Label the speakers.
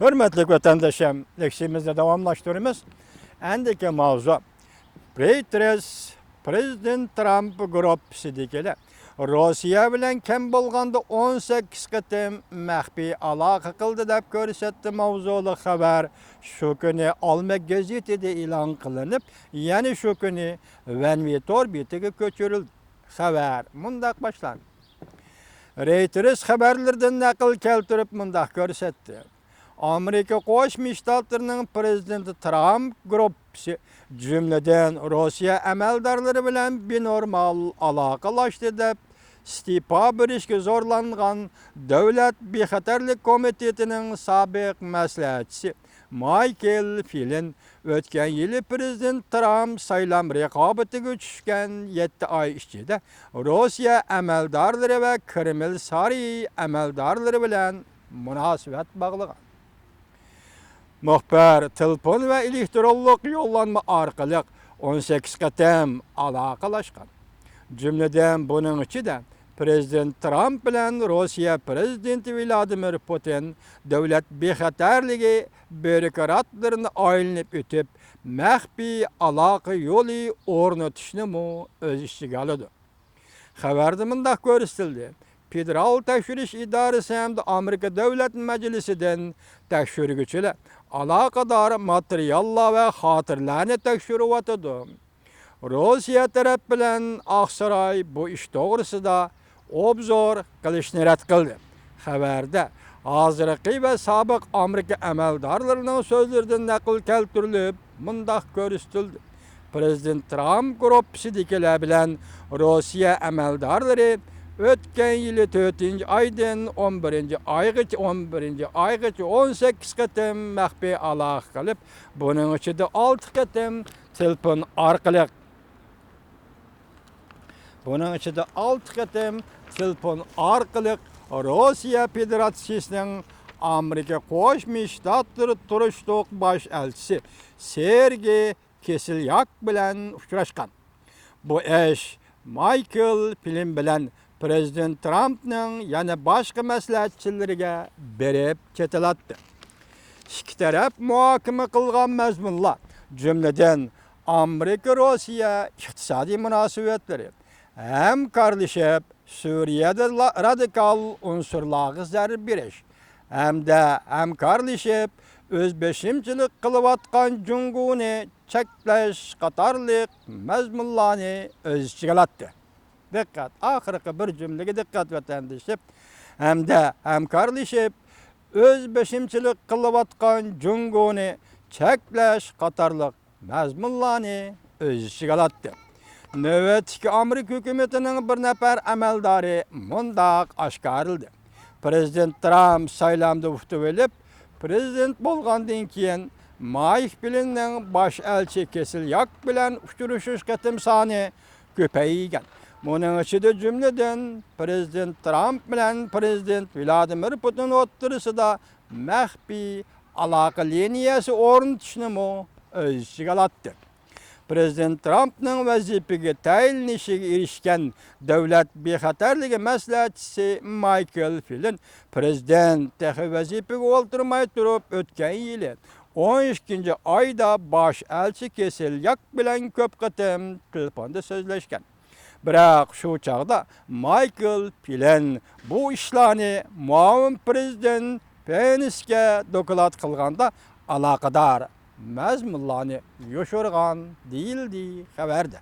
Speaker 1: Hürmetli vatandaşım, leksimizde devamlaştırıyoruz. Endiki mavzu, Prezident Trump gruppasi degeli. Rossiya bilan kim bo'lganda 18 qitim maxfiy aloqa qildi deb ko'rsatdi mavzuli xabar. Shu kuni Olma gazetida e'lon qilinib, yana shu kuni Vanvitor betiga ko'chirildi. Xabar mundaq boshlandi. Reuters xabarlardan naql keltirib mundaq ko'rsatdi. Amerika Qo'shma Shtatlarining prezidenti Trump gruppasi jumladan Rossiya amaldorlari bilan benormal aloqalashdi deb istifa berishga zo'rlangan Davlat bexatarlik komitetining sobiq maslahatchisi Michael Flynn o'tgan yili prezident Trump saylam raqobatiga tushgan 7 oy ichida Rossiya amaldorlari va Kreml sari amaldorlari bilan munosabat bog'lagan. Muxbir telefon ve elektronlik yollanma orqali 18 qatam aloqalashgan. Jumladan buning ichida Prezident Trump bilan Rossiya prezidenti Vladimir Putin davlat bexatarligi bürokratlarini aylanib o'tib, maxfiy aloqa yo'li o'rnatishni o'z ichiga oladi. Xabarda mundaq ko'rsatildi. Federal tekshirish idorasi hamda Amerika Davlat Majlisidan tekshiruvchilar aloqador materiallar va xotirlarni tekshiryotdi. Rossiya taraf bilan Oqsaroy bu ish to'g'risida obzor qilishni rad qildi. Xabarda hozirgi va sobiq Amerika amaldorlarining so'zlaridan naql keltirilib, mundaq ko'rsatildi. Prezident Trump gruppasidagilar bilan Rossiya amaldorlari o'tgan yili 4-oydan 11-oygacha 18 qatim maxfiy aloqa qilib, buning ichida 6 qatim telefon orqali Rossiya Federatsiyasining Amerika Qo'shma Shtatlari turishliq bosh elchisi Sergey Kislyak bilan uchrashgan. Bu ish Michael Flynn bilan Prezident Trumpning yana boshqa maslahatchilariga berib ketilatdi. Ikki taraf muhokama qilgan mazmunlar, jumladan Amerika Rossiya iqtisodiy munosabatlari, hamkorlashib Suriyada radikal unsurlarga zarb berish, hamda hamkorlashib o'zbeshimchilik qilayotgan Junguni cheklash qatorliq mazmunlarni o'z ichiga oladi. Dikkat, oxirgi bir jumlaga dikkat vatandaşlar. Hamda hamkorlashib o'zbeshimchilik qilayotgan Junguni cheklash qatorliq mazmunlarni o'z ichiga oladi. Navbatdagi Amerika hukumatining bir nafar amaldori mundaq oshkorildi. Prezident Trump saylamda ustib olib, prezident bo'lgandan keyin Mike Flynnning bosh elchi Kislyak bilan uchrashish qatim soni ko'paygan. Bunun içinde cümleden Prezident Trump bilan Prezident Vladimir Putin o'rtasida maxfiy aloqa liniyasi o'rnatishni o'z ichiga oladi. Prezident Trumpning vazifaga tayinlanishiga erishgan davlat bexatarligi maslahatchisi Michael Flynn prezident vazifaga o'ltirmay turib o'tgan yili 12-oyda bosh elchi Kislyak bilan ko'p qatim telefonda so'zlashgan. Biroq shu chaqda Michael Flynn bu ishlarni muavin prezident Pence'ga doklad qilganda aloqador mazmunlarni yoshirgan deyildi xabarda.